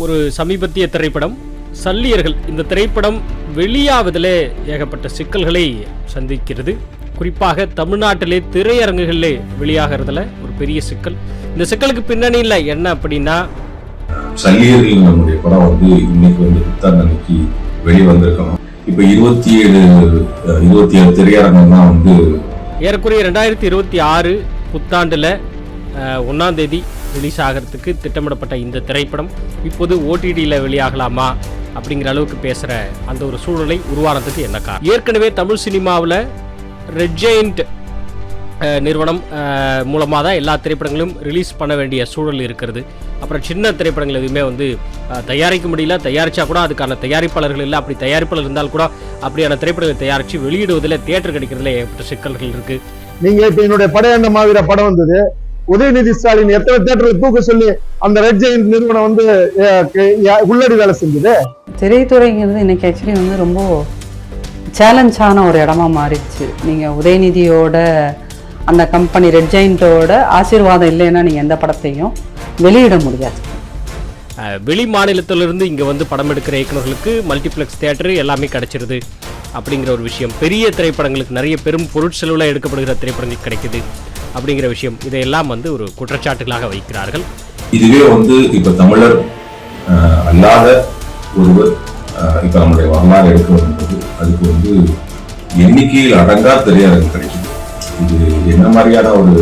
ஒரு சமீபத்திய திரைப்படம் சல்லியர்கள். இந்த திரைப்படம் வெளியாவதிலே ஏகப்பட்ட சிக்கல்களை சந்திக்கிறது. குறிப்பாக தமிழ்நாட்டிலே திரையரங்குகளிலே வெளியாகிறதுல ஒரு பெரிய சிக்கல். இந்த சிக்கலுக்கு பின்னணியில் என்ன அப்படின்னா, சல்லியர்கள் நம்முடைய படம் இன்னைக்கு புத்தாண்டன்னைக்கு வெளிவந்திருக்கணும். இப்ப 27 திரையரங்கம் தான் ஏறக்குறைய 2026 புத்தாண்டுல 1ஆம் தேதி ரிலீஸ் ஆகிறதுக்கு திட்டமிடப்பட்ட இந்த திரைப்படம் இப்போது ஓடிடியில் வெளியாகலாமா அப்படிங்கிற அளவுக்கு பேசுகிற அந்த ஒரு சூழலை உருவானதுக்கு என்ன காரணம்? ஏற்கனவே தமிழ் சினிமாவில் ரெட் ஜெயண்ட் நிறுவனம் மூலமாக தான் எல்லா திரைப்படங்களும் ரிலீஸ் பண்ண வேண்டிய சூழல் இருக்கிறது. அப்புறம் சின்ன திரைப்படங்கள் எதுவுமே தயாரிக்க முடியல, தயாரித்தா கூட அதுக்கான தயாரிப்பாளர்கள் இல்லை. அப்படி தயாரிப்பாளர் இருந்தால் கூட அப்படியான திரைப்படங்களை தயாரித்து வெளியிடுவதில் தியேட்டர் கிடைக்கிறதுல ஏற்பட்ட சிக்கல்கள் இருக்குது. நீங்கள் இப்போ என்னுடைய படையண்ட மாவீர படம் வந்தது, உதயநிதி ஸ்டாலின் எத்தனை தியேட்டர்ல தூக்க சொல்லி அந்த ரெட் ஜெயண்ட் நிறுவனம் உள்ளடி வேலை செஞ்சது. திரைத்துறைங்கிறது இன்னைக்கு ஆக்சுவலி ரொம்ப சேலஞ்சான ஒரு இடமா மாறிடுச்சு. நீங்கள் உதயநிதியோட அந்த கம்பெனி ரெட் ஜெயண்டோட ஆசீர்வாதம் இல்லைன்னா நீங்கள் எந்த படத்தையும் வெளியிட முடியாது. வெளி மாநிலத்திலிருந்து இங்கே படம் எடுக்கிற இயக்குநர்களுக்கு மல்டிப்ளெக்ஸ் தியேட்டர் எல்லாமே கிடைச்சிருது அப்படிங்கிற ஒரு விஷயம். பெரிய திரைப்படங்களுக்கு நிறைய பெரும் பொருட்செலவில் எடுக்கப்படுகிற திரைப்படங்கள் கிடைக்குது அப்படிங்கிற விஷயம், இதையெல்லாம் ஒரு குற்றச்சாட்டுகளாக வைக்கிறார்கள். இதுவே இப்ப தமிழர் அல்லாத ஒருவர் இப்ப நம்முடைய வரலாறு எடுக்க வரும்போது அதுக்கு எண்ணிக்கையில் அடங்கா திரையரங்கு கிடைக்குது. இது என்ன மாதிரியான ஒரு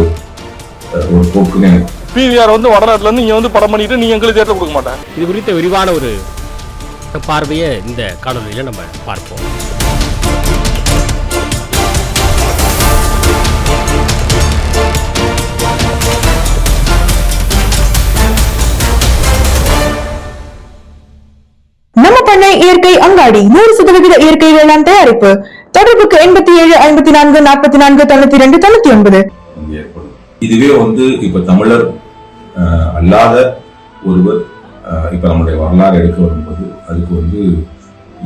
போக்குன்னு பிவிஆர் வடநாட்டுல இருந்து இங்க படம் பண்ணிட்டு நீ எங்களுக்கு தேட்டர் கொடுக்க மாட்டேன். இது குறித்த விரிவான ஒரு பார்வையை இந்த காணொலியில நம்ம பார்ப்போம். நம்ம பண்ணை இயற்கை அங்காடி 100% இயற்கை வேளாண் தயாரிப்பு. தொடர்புக்கு 87 54 44 92 99. இதுவே இப்ப தமிழர் அல்லாத ஒருவர் இப்ப நம்முடைய வரலாறு எடுக்க வரும்போது அதுக்கு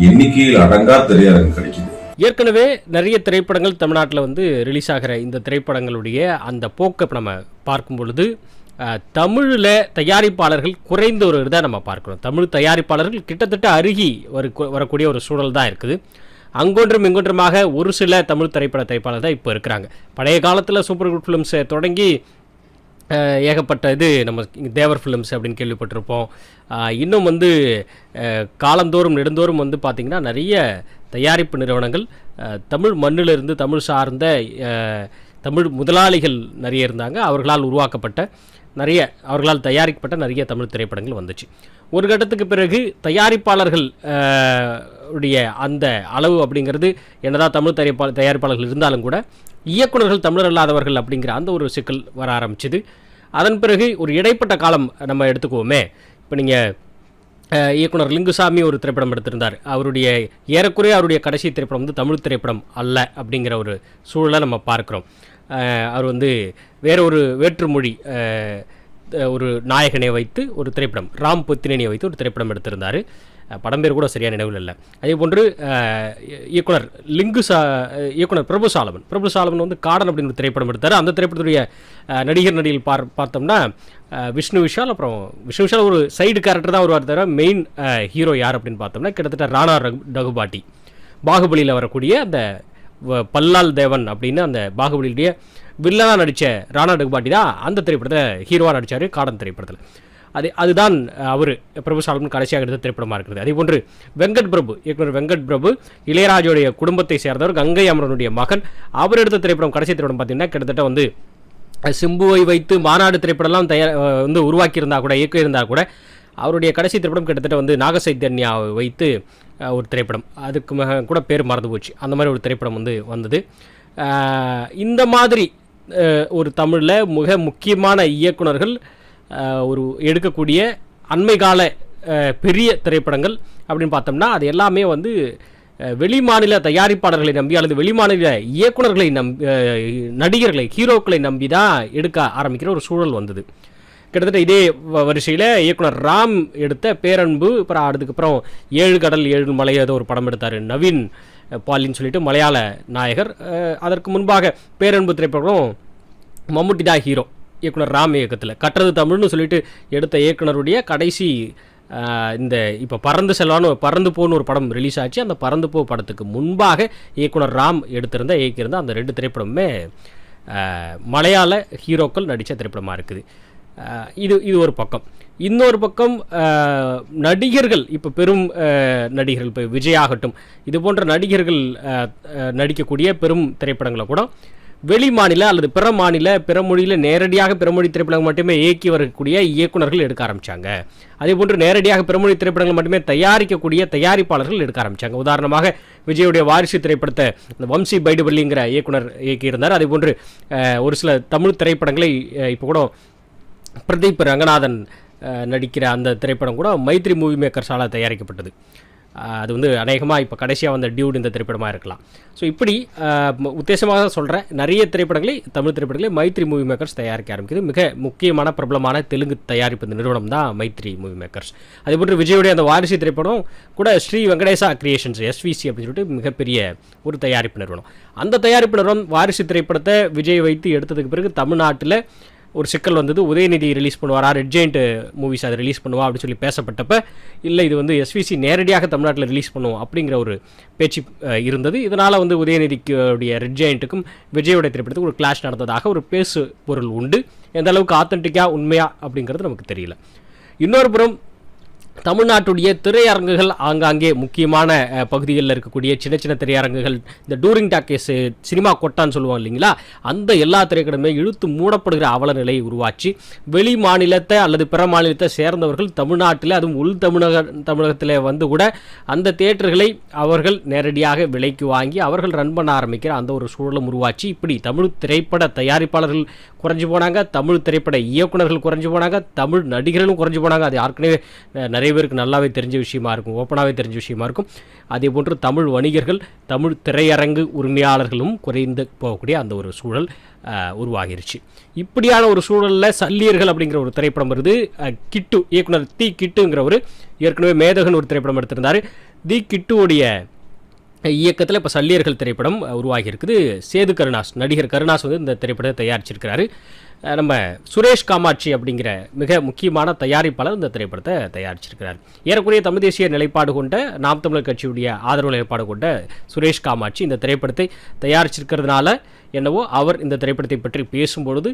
எண்ணிக்கையில் அடங்கா திரையரங்கு கிடைக்குது. ஏற்கனவே நிறைய திரைப்படங்கள் தமிழ்நாட்டில் ரிலீஸ் ஆகிற இந்த திரைப்படங்களுடைய அந்த போக்கை நம்ம பார்க்கும் பொழுது தமிழில் தயாரிப்பாளர்கள் குறைந்த ஒரு இதை நம்ம பார்க்கிறோம். தமிழ் தயாரிப்பாளர்கள் கிட்டத்தட்ட அருகி வரக்கூடிய ஒரு சூழல் தான் இருக்குது. அங்கொன்றும் இங்கொன்றுமாக ஒரு சில தமிழ் தயாரிப்பாளர் தான் இப்போ இருக்கிறாங்க. பழைய காலத்தில் சூப்பர் குட் ஃபிலிம்ஸை தொடங்கி ஏகப்பட்ட இது நம்ம தேவர் ஃபிலிம்ஸ் அப்படின்னு கேள்விப்பட்டிருப்போம். இன்னும் காலந்தோறும் நெடுந்தோறும் பார்த்திங்கன்னா நிறைய தயாரிப்பு நிறுவனங்கள் தமிழ் மண்ணிலிருந்து தமிழ் சார்ந்த தமிழ் முதலாளிகள் நிறைய இருந்தாங்க. அவர்களால் தயாரிக்கப்பட்ட நிறைய தமிழ் திரைப்படங்கள் வந்துச்சு. ஒரு கட்டத்துக்கு பிறகு தயாரிப்பாளர்கள் உடைய அந்த அளவு அப்படிங்கிறது என்னதான் தமிழ் தயாரிப்பாளர்கள் இருந்தாலும் கூட இயக்குநர்கள் தமிழர் அல்லாதவர்கள் அப்படிங்கிற அந்த ஒரு சிக்கல் வர ஆரம்பிச்சுது. அதன் பிறகு ஒரு இடைப்பட்ட காலம் நம்ம எடுத்துக்குவோமே. இப்போ நீங்கள் இயக்குனர் லிங்குசாமி ஒரு திரைப்படம் எடுத்திருந்தார். ஏறக்குறைய அவருடைய கடைசி திரைப்படம் தமிழ் திரைப்படம் அல்ல அப்படிங்கிற ஒரு சூழலை நம்ம பார்க்குறோம். அவர் வேற ஒரு வேற்றுமொழி ஒரு நாயகனை வைத்து ஒரு திரைப்படம், ராம் பொத்தினேனியை வைத்து ஒரு திரைப்படம் எடுத்திருந்தார். படம் பேர் கூட சரியான நினைவில் இல்லை. அதே போன்று இயக்குனர் பிரபு சாலமன் காடன் அப்படின்னு ஒரு திரைப்படம் எடுத்தார். அந்த திரைப்படத்துடைய நடிகர் நடிகையில் பார்த்தோம்னா விஷ்ணு விஷால். அப்புறம் விஷ்ணு விஷால் ஒரு சைடு கேரக்டர் தான் வருவார் தவிர மெயின் ஹீரோ யார் அப்படின்னு பார்த்தோம்னா கிட்டத்தட்ட ராணா டகுபாட்டி, பாகுபலியில் வரக்கூடிய அந்த பல்லால் தேவன் அப்படின்னு அந்த பாகுபலியுடைய வில்லனாக நடித்த ராணா டகுபாட்டி தான் அந்த திரைப்படத்தை ஹீரோவாக நடித்தார் காடன் திரைப்படத்தில். அதுதான் அவர் பிரபு சாலமன் கடைசியாக எடுத்த திரைப்படமாக இருக்கிறது. அதே போன்று இயக்குனர் வெங்கட் பிரபு இளையராஜுடைய குடும்பத்தை சேர்ந்தவர், கங்கை அமரனுடைய மகன். அவர் எடுத்த திரைப்படம், கடைசி திரைப்படம் பார்த்தீங்கன்னா கிட்டத்தட்ட சிம்புவை வைத்து மாநாடு திரைப்படம்லாம் உருவாக்கியிருந்தா கூட, இயக்கியிருந்தால் கூட அவருடைய கடைசி திரைப்படம் கிட்டத்தட்ட நாகசைத்தன்யாவை வைத்து ஒரு திரைப்படம், அதுக்கு கூட பேர் மறந்து போச்சு. அந்த மாதிரி ஒரு திரைப்படம் வந்தது. இந்த மாதிரி ஒரு தமிழில் மிக முக்கியமான இயக்குனர்கள் ஒரு எடுக்கக்கூடிய அண்மை கால பெரிய திரைப்படங்கள் அப்படின்னு பார்த்தோம்னா அது எல்லாமே வெளிமாநில தயாரிப்பாளர்களை நம்பி அல்லது வெளிமாநில இயக்குனர்களை நடிகர்களை, ஹீரோக்களை நம்பி தான் எடுக்க ஆரம்பிக்கிற ஒரு சூழல் வந்தது. கிட்டத்தட்ட இதே வரிசையில் இயக்குனர் ராம் எடுத்த பேரன்பு, அப்புறம் அதுக்கப்புறம் 7 கடல் 7 மலை ஏதோ ஒரு படம் எடுத்தார் நவீன் பாலின்னு சொல்லிட்டு மலையாள நாயகர். அதற்கு முன்பாக பேரன்பு திரைப்படம் மம்முட்டி தான் ஹீரோ, இயக்குனர் ராம் இயக்கத்தில். கற்றது தமிழ்னு சொல்லிட்டு எடுத்த இயக்குனருடைய கடைசி இந்த இப்போ பறந்து போன்னு ஒரு படம் ரிலீஸ் ஆச்சு. அந்த பறந்து போ படத்துக்கு முன்பாக இயக்குனர் ராம் இயக்கியிருந்த அந்த 2 திரைப்படமுமே மலையாள ஹீரோக்கள் நடித்த திரைப்படமாக இருக்குது. இது ஒரு பக்கம். இன்னொரு பக்கம் நடிகர்கள், இப்போ பெரும் நடிகர்கள், இப்போ விஜய் ஆகட்டும், இது போன்ற நடிகர்கள் நடிக்கக்கூடிய பெரும் திரைப்படங்களை கூட வெளி மாநில அல்லது பிற மாநில பிற மொழியில் நேரடியாக பிறமொழி திரைப்படங்கள் மட்டுமே இயக்கி வரக்கூடிய இயக்குநர்கள் எடுக்க ஆரம்பித்தாங்க. அதே போன்று நேரடியாக பிறமொழி திரைப்படங்கள் மட்டுமே தயாரிக்கக்கூடிய தயாரிப்பாளர்கள் எடுக்க ஆரம்பித்தாங்க. உதாரணமாக விஜயுடைய வாரிசு திரைப்படத்தை இந்த வம்சி பைடுபள்ளிங்கிற இயக்குனர் இயக்கியிருந்தார். அதே போன்று ஒரு சில தமிழ் திரைப்படங்களை இப்போ கூட பிரதீப் ரங்கநாதன் நடிக்கிற அந்த திரைப்படம் கூட மைத்ரி மூவி மேக்கர்ஸால் தயாரிக்கப்பட்டது. அது வந்து அநேகமாக இப்போ கடைசியாக வந்த டியூட் இந்த திரைப்படமாக இருக்கலாம். ஸோ இப்படி உத்தேசமாக சொல்கிறேன், நிறைய திரைப்படங்களை, தமிழ் திரைப்படங்களை மைத்ரி மூவி மேக்கர்ஸ் தயாரிக்க ஆரம்பிக்குது. மிக முக்கியமான பிரபலமான தெலுங்கு தயாரிப்பு இந்த நிறுவனம் தான் மைத்ரி மூவி மேக்கர்ஸ். அதேபோன்று விஜயுடைய அந்த வாரிசு திரைப்படம் கூட ஸ்ரீ வெங்கடேசா கிரியேஷன்ஸ் SVC அப்படின்னு சொல்லிட்டு மிகப்பெரிய ஒரு தயாரிப்பு நிறுவனம். அந்த தயாரிப்பு நிறுவனம் வாரிசு திரைப்படத்தை விஜய் வைத்து எடுத்ததுக்கு பிறகு தமிழ்நாட்டில் ஒரு சிக்கல் வந்தது. உதயநிதி ரிலீஸ் பண்ணுவாரா, ரெட் ஜெயிண்ட் மூவிஸ் அதை ரிலீஸ் பண்ணுவா அப்படின்னு சொல்லி பேசப்பட்டப்ப, இல்லை இது வந்து SVC நேரடியாக தமிழ்நாட்டில் ரிலீஸ் பண்ணுவோம் அப்படிங்கிற ஒரு பேச்சு இருந்தது. இதனால் வந்து உதயநிதிக்குடைய ரெட் ஜெயிண்ட்டுக்கும் விஜயோடைய திரைப்படத்துக்கு ஒரு கிளாஷ் நடந்ததாக ஒரு பேசு பொருள் உண்டு. எந்த அளவுக்கு ஆத்தென்டிக்காக உண்மையா அப்படிங்கிறது நமக்கு தெரியல. இன்னொரு புறம் தமிழ்நாட்டுடைய திரையரங்குகள் ஆங்காங்கே முக்கியமான பகுதிகளில் இருக்கக்கூடிய சின்ன சின்ன திரையரங்குகள், இந்த டூரிங் டாக்கேஸ், சினிமா கொட்டான்னு சொல்லுவாங்க இல்லைங்களா, அந்த எல்லா திரைக்கடமே இழுத்து மூடப்படுகிற அவல நிலையை உருவாச்சு வெளி மாநிலத்தை அல்லது பிற மாநிலத்தை சேர்ந்தவர்கள் தமிழ்நாட்டில், அதுவும் உள் தமிழகத்தில் வந்து கூட அந்த தியேட்டர்களை அவர்கள் நேரடியாக விலைக்கு வாங்கி அவர்கள் ரன் பண்ண ஆரம்பிக்கிற அந்த ஒரு சூழலும் உருவாச்சு. இப்படி தமிழ் திரைப்பட தயாரிப்பாளர்கள் குறைஞ்சு போனாங்க, தமிழ் திரைப்பட இயக்குநர்கள் குறைஞ்சு போனாங்க, தமிழ் நடிகர்களும் குறைஞ்சு போனாங்க. அது ஏற்கனவே நிறைய பேருக்கு நல்லாவே தெரிஞ்ச விஷயமா இருக்கும், ஓப்பனாகவே தெரிஞ்ச விஷயமா இருக்கும். அதே போன்று தமிழ் வணிகர்கள், தமிழ் திரையரங்கு உரிமையாளர்களும் குறைந்து போகக்கூடிய அந்த ஒரு சூழல் உருவாகிருச்சு. இப்படியான ஒரு சூழலில் சல்லியர்கள் அப்படிங்கிற ஒரு திரைப்படம் வருது. கிட்டு இயக்குனர் தி கிட்டுங்கிறவர் ஏற்கனவே மேதகன் ஒரு திரைப்படம் எடுத்திருந்தார். தி கிட்டுவுடைய இயக்கத்தில் இப்போ சல்லியர்கள் திரைப்படம் உருவாகி இருக்குது. சேது கருணாஸ், நடிகர் கருணாஸ் வந்து இந்த திரைப்படத்தை தயாரிச்சிருக்கிறாரு. நம்ம சுரேஷ் காமாட்சி அப்படிங்கிற மிக முக்கியமான தயாரிப்பாளர் இந்த திரைப்படத்தை தயாரிச்சிருக்கிறார். ஏறக்குறைய தமிழ் தேசிய நிலைப்பாடு கொண்ட நாம் தமிழர் கட்சியுடைய ஆதரவு நிலைப்பாடு கொண்ட சுரேஷ் காமாட்சி இந்த திரைப்படத்தை தயாரிச்சிருக்கிறதுனால என்னவோ அவர் இந்த திரைப்படத்தை பற்றி பேசும்பொழுது,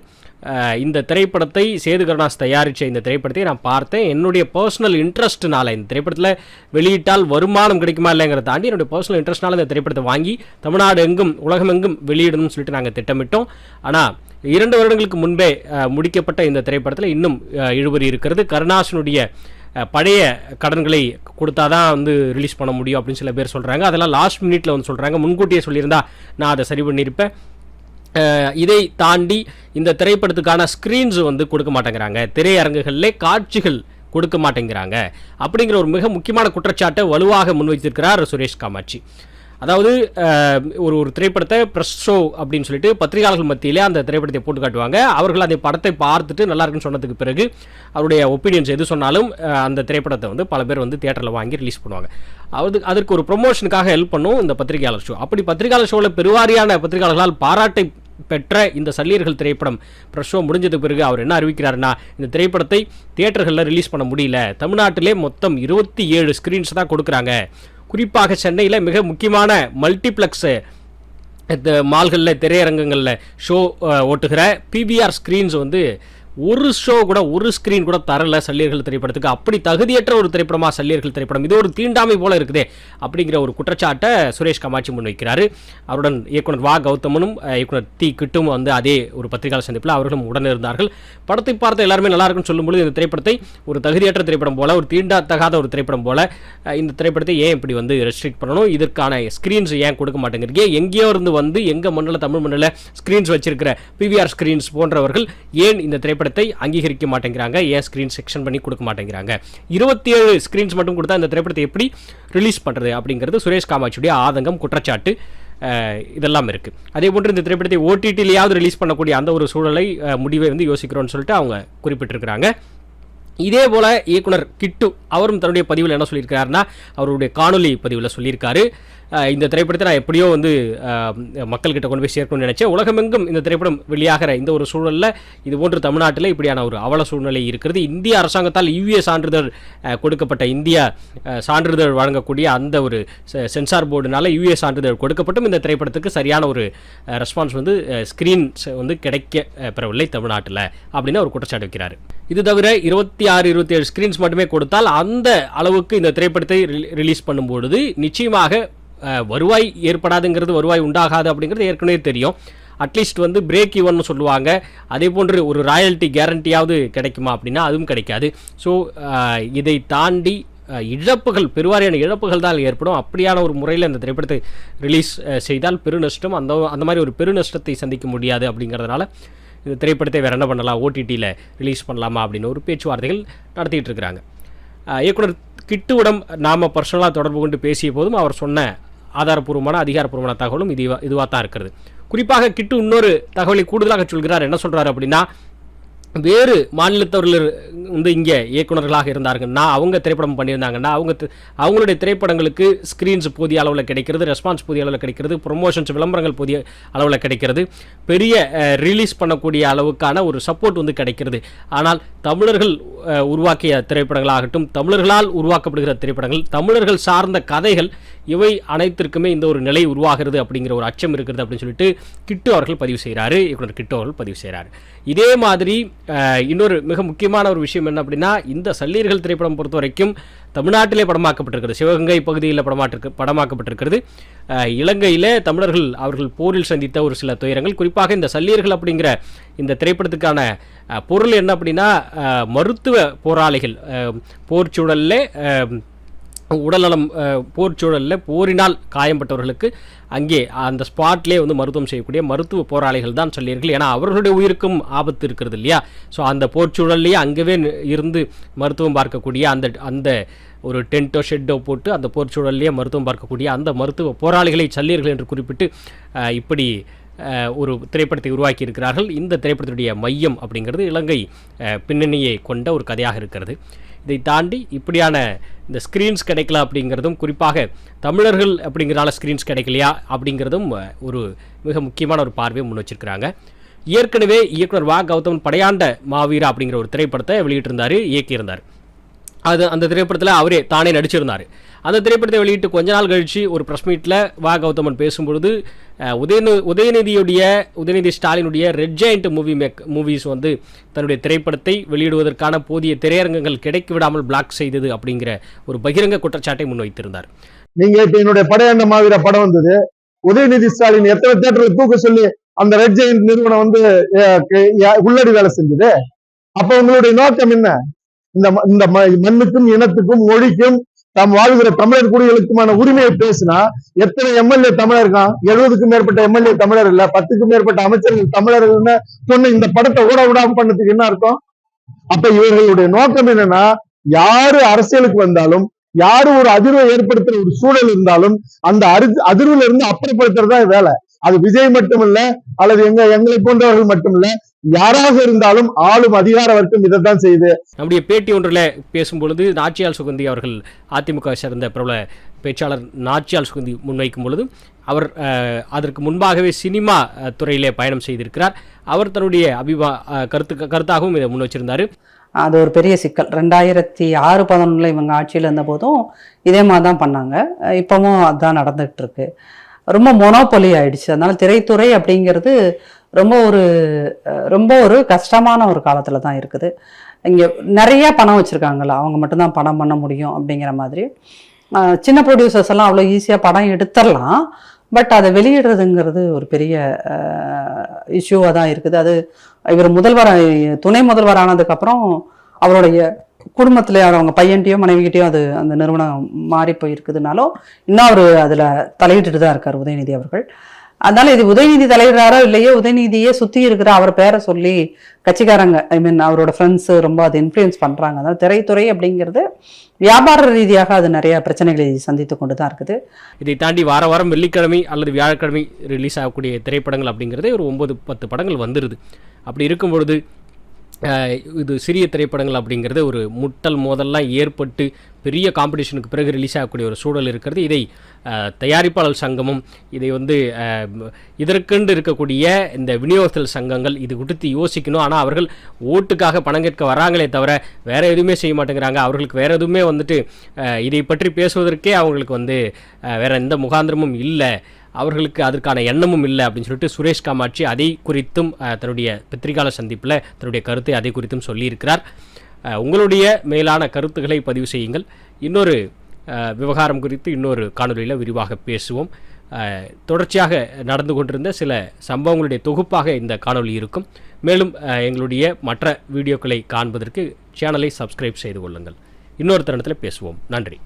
இந்த திரைப்படத்தை சேது கருணாஸ் தயாரித்த இந்த திரைப்படத்தை நான் பார்த்தேன், என்னுடைய பர்சனல் இன்ட்ரெஸ்ட்னால இந்த திரைப்படத்தில் வெளியிட்டால் வருமானம் கிடைக்குமா இல்லைங்கிறத தாண்டி என்னுடைய பர்சனல் இன்ட்ரெஸ்ட்னால இந்த திரைப்படத்தை வாங்கி தமிழ்நாடு எங்கும் உலகம் எங்கும் வெளியிடணும்னு சொல்லிட்டு நாங்கள் திட்டமிட்டோம். ஆனால் 2 வருடங்களுக்கு முன்பே முடிக்கப்பட்ட இந்த திரைப்படத்தில் இன்னும் இழுபறி இருக்கிறது. கருணாசனுடைய பழைய கடன்களை கொடுத்தாதான் வந்து ரிலீஸ் பண்ண முடியும் அப்படின்னு சில பேர் சொல்கிறாங்க. அதெல்லாம் லாஸ்ட் மினிட்ல வந்து சொல்கிறாங்க. முன்கூட்டியே சொல்லியிருந்தா நான் அதை சரி பண்ணியிருப்பேன். இதை தாண்டி இந்த திரைப்படத்துக்கான ஸ்க்ரீன்ஸ் வந்து கொடுக்க மாட்டேங்கிறாங்க, திரையரங்குகளிலே காட்சிகள் கொடுக்க மாட்டேங்கிறாங்க அப்படிங்கிற ஒரு மிக முக்கியமான குற்றச்சாட்டை வலுவாக முன்வைத்திருக்கிறார் சுரேஷ் காமாட்சி. அதாவது ஒரு திரைப்படத்தை ப்ரெஸ் ஷோ அப்படின்னு சொல்லிட்டு பத்திரிகையாளர்கள் மத்தியிலே அந்த திரைப்படத்தை போட்டு காட்டுவாங்க. அவர்கள் அந்த படத்தை பார்த்துட்டு நல்லா இருக்குன்னு சொன்னதுக்கு பிறகு அவருடைய ஒப்பீனியன்ஸ் எது சொன்னாலும் அந்த திரைப்படத்தை வந்து பல பேர் வந்து தியேட்டரில் வாங்கி ரிலீஸ் பண்ணுவாங்க. அதற்கு ஒரு ப்ரொமோஷனுக்காக ஹெல்ப் பண்ணும் இந்த பத்திரிகையாளர் ஷோ. அப்படி பத்திரிகையாளர் ஷோவில் பெருவாரியான பத்திரிகையாளர்களால் பாராட்டை பெற்ற இந்த சல்லியர்கள் திரைப்படம் ப்ரெஸ் ஷோ முடிஞ்சதுக்கு பிறகு அவர் என்ன அறிவிக்கிறாருன்னா, இந்த திரைப்படத்தை தியேட்டர்களில் ரிலீஸ் பண்ண முடியல, தமிழ்நாட்டிலே மொத்தம் 27 ஸ்க்ரீன்ஸ் தான் கொடுக்குறாங்க. குறிப்பாக சென்னையில் மிக முக்கியமான மல்டிப்ளெக்ஸ் மால்களில் திரையரங்கங்களில் ஷோ ஓட்டுகிற PVR ஸ்க்ரீன்ஸ் வந்து ஒரு ஷோ கூட, ஒரு ஸ்க்ரீன் கூட தரல சல்லியர்கள் திரைப்படத்துக்கு. அப்படி தகுதியற்ற ஒரு திரைப்படமாக சல்லியர்கள் திரைப்படம், இது ஒரு தீண்டாமை போல இருக்குதே அப்படிங்கிற ஒரு குற்றச்சாட்டை சுரேஷ் காமாட்சி முன்வைக்கிறாரு. அவருடன் இயக்குனர் வா கௌதமனும் இயக்குனர் தி கிட்டும் வந்து அதே ஒரு பத்திரிகையாளர் சந்திப்பில் அவர்களும் உடன் இருந்தார்கள். படத்தை பார்த்து எல்லாருமே நல்லா இருக்குன்னு சொல்லும்போது இந்த திரைப்படத்தை ஒரு தகுதியற்ற திரைப்படம் போல, ஒரு தீண்டாத்தகாத ஒரு திரைப்படம் போல, இந்த திரைப்படத்தை ஏன் இப்படி வந்து ரெஸ்ட்ரிக்ட் பண்ணணும், இதற்கான ஸ்க்ரீன்ஸ் ஏன் கொடுக்க மாட்டேங்கிறீங்க, எங்கேயோ இருந்து வந்து எங்கள் மண்ணில் தமிழ் மண்ணில் ஸ்க்ரீன்ஸ் வச்சிருக்கிற PVR ஸ்க்ரீன்ஸ் போன்றவர்கள் ஏன் இந்த திரைப்படத்தை அங்கீகரிக்க மாட்டேங்கிறாங்க, ஏன் ஸ்கிரீன் செக்ஷன் பண்ணி கொடுக்க மாட்டேங்கிறாங்க, 27 ஸ்கிரீன்ஸ் மட்டும் கொடுத்தா இந்த திரைப்படத்தை எப்படி ரிலீஸ் பண்றது அப்படிங்கிறது சுரேஷ் காமாட்சியுடைய ஆதங்கம், குற்றச்சாட்டு இதெல்லாம் இருக்கு. அதே போன்று இந்த திரைப்படத்தை OTT-லயாவது ரிலீஸ் பண்ணக்கூடிய அந்த ஒரு சூழலை முடிவை வந்து யோசிக்கிறோம்னு சொல்லிட்டு அவங்க குறிப்பிட்டிருக்கிறாங்க. இதே போல இயக்குனர் கிட்டு அவரும் தன்னுடைய பதிவில் என்ன சொல்லியிருக்காருன்னா, அவருடைய காணொலி பதிவில் சொல்லியிருக்காரு, இந்த திரைப்படத்தை நான் எப்படியோ வந்து மக்கள்கிட்ட கொண்டு போய் சேர்க்கணும்னு நினைச்சேன். உலகமெங்கும் இந்த திரைப்படம் வெளியாகிற இந்த ஒரு சூழலில் இது போன்று தமிழ்நாட்டில் இப்படியான ஒரு அவல சூழ்நிலை இருக்கிறது. இந்திய அரசாங்கத்தால் UA சான்றிதழ் கொடுக்கப்பட்ட, இந்தியா சான்றிதழ் வழங்கக்கூடிய அந்த ஒரு சென்சார் போர்டுனால UA சான்றிதழ் கொடுக்கப்பட்டும் இந்த திரைப்படத்துக்கு சரியான ஒரு ரெஸ்பான்ஸ் வந்து ஸ்க்ரீன்ஸ் வந்து கிடைக்க பெறவில்லை தமிழ்நாட்டில் அப்படின்னு அவர் குற்றச்சாட்டு வைக்கிறார். இது தவிர 26-27 ஸ்க்ரீன்ஸ் மட்டுமே கொடுத்தால் அந்த அளவுக்கு இந்த திரைப்படத்தை ரிலீஸ் பண்ணும்பொழுது நிச்சயமாக வருவாய் ஏற்படாதுங்கிறது, வருவாய் உண்டாகாது அப்படிங்கிறது ஏற்கனவே தெரியும். அட்லீஸ்ட் வந்து பிரேக் ஈவன் சொல்லுவாங்க. அதே போன்று ஒரு ராயல்ட்டி கேரண்டியாவது கிடைக்குமா அப்படின்னா அதுவும் கிடைக்காது. ஸோ இதை தாண்டி இழப்புகள், பெருவாரியான இழப்புகள் தான் ஏற்படும். அப்படியான ஒரு முறையில் இந்த திரைப்படத்தை ரிலீஸ் செய்தால் பெருநஷ்டம், அந்த மாதிரி ஒரு பெருநஷ்டத்தை சந்திக்க முடியாது. அப்படிங்கிறதுனால இந்த திரைப்படத்தை வேறு என்ன பண்ணலாம், OTTயில் ரிலீஸ் பண்ணலாமா அப்படின்னு ஒரு பேச்சுவார்த்தைகள் நடத்திட்டு இருக்கிறாங்க. இயக்குனர் கிட்டுவிடம் நாம் பர்சனலாக தொடர்பு கொண்டு பேசிய போதும் அவர் சொன்ன ஆதாரப்பூர்வமான அதிகாரப்பூர்வமான தகவலும் இதுவாக தான் இருக்கிறது. குறிப்பாக கிட்டு இன்னொரு தகவலை கூடுதலாக சொல்கிறார். என்ன சொல்கிறார் அப்படின்னா, வேறு மாநிலத்தவர்கள் வந்து இங்கே இயக்குநர்களாக இருந்தாங்கன்னா, அவங்க திரைப்படம் பண்ணியிருந்தாங்கன்னா, அவங்களுடைய திரைப்படங்களுக்கு ஸ்க்ரீன்ஸ் போதிய அளவில் கிடைக்கிறது, ரெஸ்பான்ஸ் போதிய அளவில் கிடைக்கிறது, ப்ரொமோஷன்ஸ் விளம்பரங்கள் போதிய அளவில் கிடைக்கிறது, பெரிய ரிலீஸ் பண்ணக்கூடிய அளவுக்கான ஒரு சப்போர்ட் வந்து கிடைக்கிறது. ஆனால் தமிழர்கள் உருவாக்கிய திரைப்படங்களாகட்டும், தமிழர்களால் உருவாக்கப்படுகிற திரைப்படங்கள், தமிழர்கள் சார்ந்த கதைகள், இவை அனைத்திற்குமே இந்த ஒரு நிலை உருவாகிறது அப்படிங்கிற ஒரு அச்சம் இருக்கிறது அப்படின்னு சொல்லிட்டு கிட்டு அவர்கள் பதிவு செய்கிறாரு, இயக்குனர் கிட்டு அவர்கள் பதிவு செய்கிறாரு. இதே மாதிரி இன்னொரு மிக முக்கியமான ஒரு விஷயம் என்ன அப்படின்னா, இந்த சல்லீர்கள் திரைப்படம் பொறுத்த வரைக்கும் தமிழ்நாட்டிலே படமாக்கப்பட்டிருக்கிறது, சிவகங்கை பகுதியில் படமாக்கப்பட்டிருக்கிறது. இலங்கையில் தமிழர்கள் அவர்கள் போரில் சந்தித்த ஒரு சில துயரங்கள், குறிப்பாக இந்த சல்லீர்கள் அப்படிங்கிற இந்த திரைப்படத்துக்கான பொருள் என்ன அப்படின்னா, மருத்துவ போராளிகள் போர்ச்சூழலில் உடல்நலம், போர்ச்சூழலில் போரினால் காயம்பட்டவர்களுக்கு அங்கே அந்த ஸ்பாட்லேயே வந்து மருத்துவம் செய்யக்கூடிய மருத்துவ போராளிகள் தான் சல்லீர்கள். ஏன்னா அவர்களுடைய உயிருக்கும் ஆபத்து இருக்கிறது இல்லையா. ஸோ அந்த போர்ச்சூழல்லையே அங்கேவே இருந்து மருத்துவம் பார்க்கக்கூடிய அந்த ஒரு டென்ட்டோ ஷெட்டோ போட்டு அந்த போர்ச்சூழல்லையே மருத்துவம் பார்க்கக்கூடிய அந்த மருத்துவ போராளிகளை சல்லீர்கள் என்று குறிப்பிட்டு இப்படி ஒரு திரைப்படத்தை உருவாக்கி இருக்கிறார்கள். இந்த திரைப்படத்துடைய மையம் அப்படிங்கிறது இலங்கை பின்னணியை கொண்ட ஒரு கதையாக இருக்கிறது. இதை தாண்டி இப்படியான இந்த ஸ்க்ரீன்ஸ் கிடைக்கல அப்படிங்கிறதும், குறிப்பாக தமிழர்கள் அப்படிங்கிறனால ஸ்க்ரீன்ஸ் கிடைக்கலையா அப்படிங்கிறதும் ஒரு மிக முக்கியமான ஒரு பார்வையை முன் வச்சிருக்கிறாங்க. ஏற்கனவே இயக்குனர் வா கௌதமன் படையாண்ட மாவீரா அப்படிங்கிற ஒரு திரைப்படத்தை வெளியிட்டிருந்தார், இயக்கியிருந்தார். அந்த திரைப்படத்தில் அவரே தானே நடிச்சிருந்தார். அந்த திரைப்படத்தை வெளியிட்டு கொஞ்ச நாள் கழித்து ஒரு ப்ரெஸ் மீட்டில் வா கௌதமன் பேசும்பொழுது, உதயநிதி ஸ்டாலினுடைய ரெட் ஜெயண்ட் மூவிஸ் வந்து தன்னுடைய திரைப்படத்தை வெளியிடுவதற்கான போதிய திரையரங்கங்கள் கிடைக்க விடாமல் பிளாக் செய்தது அப்படிங்கிற ஒரு பகிரங்க குற்றச்சாட்டை முன்வைத்திருந்தார். நீங்க இப்ப என்னுடைய படையாண்ட மாவீர படம் வந்தது, உதயநிதி ஸ்டாலின் எத்தனை தியேட்டர்ல தூக்க சொல்லி அந்த ரெட் ஜெயண்ட் நிறுவனம் வந்து உள்ளடி வேலை செஞ்சது. அப்ப உங்களுடைய நோக்கம் என்ன? இந்த மண்ணுக்கும் இனத்துக்கும் மொழிக்கும் தாம் வாழ்கிற தமிழர் குடிகளுக்குமான உரிமையை பேசினா எத்தனை MLA தமிழர் இருக்கான்? 70க்கும் மேற்பட்ட MLA தமிழர் இல்ல, 10க்கும் மேற்பட்ட அமைச்சர்கள் தமிழர்கள்னு சொன்ன இந்த படத்தை விடாம பண்ணதுக்கு என்ன அர்த்தம்? அப்ப இவர்களுடைய நோக்கம் என்னன்னா, யாரு அரசியலுக்கு வந்தாலும், யாரு ஒரு அதிர்வை ஏற்படுத்துற ஒரு சூழல் இருந்தாலும் அந்த அதிர்வுல இருந்து அப்புறப்படுத்துறதா வேலை. அது விஜய் மட்டும் இல்ல, அல்லது எங்களை போன்றவர்கள் மட்டும் இல்ல, யாராக இருந்தாலும் ஆளும் அதிகார வர்க்கம் இதைத்தான் செய்யுது. நம்முடைய பேட்டி ஒன்றில் பேசும்பொழுது நாச்சியால் சுகந்தி அவர்கள், அதிமுக சேர்ந்த பிரபல பேச்சாளர் நாச்சியால் சுகந்தி முன்வைக்கும் பொழுது, அவர் அதற்கு முன்பாகவே சினிமா துறையிலே பயணம் செய்திருக்கிறார். அவர் தன்னுடைய கருத்தாகவும் இதை முன் வச்சிருந்தார். அது ஒரு பெரிய சிக்கல். 2006-11 இவங்க ஆட்சியில் இருந்த போதும் இதே மாதிரி தான் பண்ணாங்க. இப்பவும் அதுதான் நடந்துகிட்டு இருக்கு. ரொம்ப மொனோபொலி ஆயிடுச்சு. அதனால திரைத்துறை அப்படிங்கிறது ரொம்ப ஒரு கஷ்டமான ஒரு காலத்தில் தான் இருக்குது. இங்கே நிறைய பணம் வச்சுருக்காங்களா, அவங்க மட்டும்தான் படம் பண்ண முடியும் அப்படிங்கிற மாதிரி. சின்ன ப்ரொடியூசர்ஸ் எல்லாம் அவ்வளோ ஈஸியாக படம் எடுத்துடலாம், பட் அதை வெளியிடுறதுங்கிறது ஒரு பெரிய இஷ்யூவாக தான் இருக்குது. அது இவர் துணை முதல்வர் ஆனதுக்கப்புறம் அவருடைய குடும்பத்தில் அவங்க பையன்கிட்டயோ மனைவிகிட்டயோ அந்த நிறுவனம் மாறி போயிருக்குதுனாலும் இன்னும் அவர் அதில் தலையிட்டு தான் இருக்கார் உதயநிதி அவர்கள். அதனால இது உதயநிதி தலையிடுறாரோ இல்லையோ, உதயநிதியே சுற்றி இருக்கிற அவர் பேரை சொல்லி கட்சிக்காரங்க, அவரோட ஃப்ரெண்ட்ஸு ரொம்ப அதை இன்ஃப்ளூயன்ஸ் பண்ணுறாங்க. அதனால திரைத்துறை அப்படிங்கிறது வியாபார ரீதியாக அது நிறைய பிரச்சனைகளை சந்தித்து கொண்டு தான் இருக்குது. இதை தாண்டி வாரம் வெள்ளிக்கிழமை அல்லது வியாழக்கிழமை ரிலீஸ் ஆகக்கூடிய திரைப்படங்கள் அப்படிங்கிறதே ஒரு 9-10 படங்கள் வந்துடுது. அப்படி இருக்கும் பொழுது இது சிறிய திரைப்படங்கள் அப்படிங்கிறது ஒரு முட்டல் மோதல்லாம் ஏற்பட்டு பெரிய காம்படிஷனுக்கு பிறகு ரிலீஸ் ஆகக்கூடிய ஒரு சூழல் இருக்கிறது. இதை தயாரிப்பாளர் சங்கமும் இதை வந்து இதற்கென்று இருக்கக்கூடிய இந்த விநியோகத்தல் சங்கங்கள் இது குறித்து யோசிக்கணும். ஆனால் அவர்கள் ஓட்டுக்காக பணம் கேட்க வராங்களே தவிர வேறு எதுவுமே செய்ய மாட்டேங்கிறாங்க. அவர்களுக்கு வேறு எதுவுமே வந்துட்டு இதை பற்றி பேசுவதற்கே அவங்களுக்கு வந்து வேறு எந்த முகாந்திரமும் இல்லை, அவர்களுக்கு அதற்கான எண்ணமும் இல்லை அப்படின்னு சொல்லிட்டு சுரேஷ் காமாட்சி அதை குறித்தும் தன்னுடைய பத்திரிகையாளர் சந்திப்பில் தன்னுடைய கருத்தை அதை குறித்தும் சொல்லியிருக்கிறார். உங்களுடைய மேலான கருத்துக்களை பதிவு செய்யுங்கள். இன்னொரு விவகாரம் குறித்து இன்னொரு காணொலியில் விரிவாக பேசுவோம். தொடர்ச்சியாக நடந்து கொண்டிருந்த சில சம்பவங்களுடைய தொகுப்பாக இந்த காணொலி இருக்கும். மேலும் எங்களுடைய மற்ற வீடியோக்களை காண்பதற்கு சேனலை சப்ஸ்கிரைப் செய்து கொள்ளுங்கள். இன்னொரு தருணத்தில் பேசுவோம். நன்றி.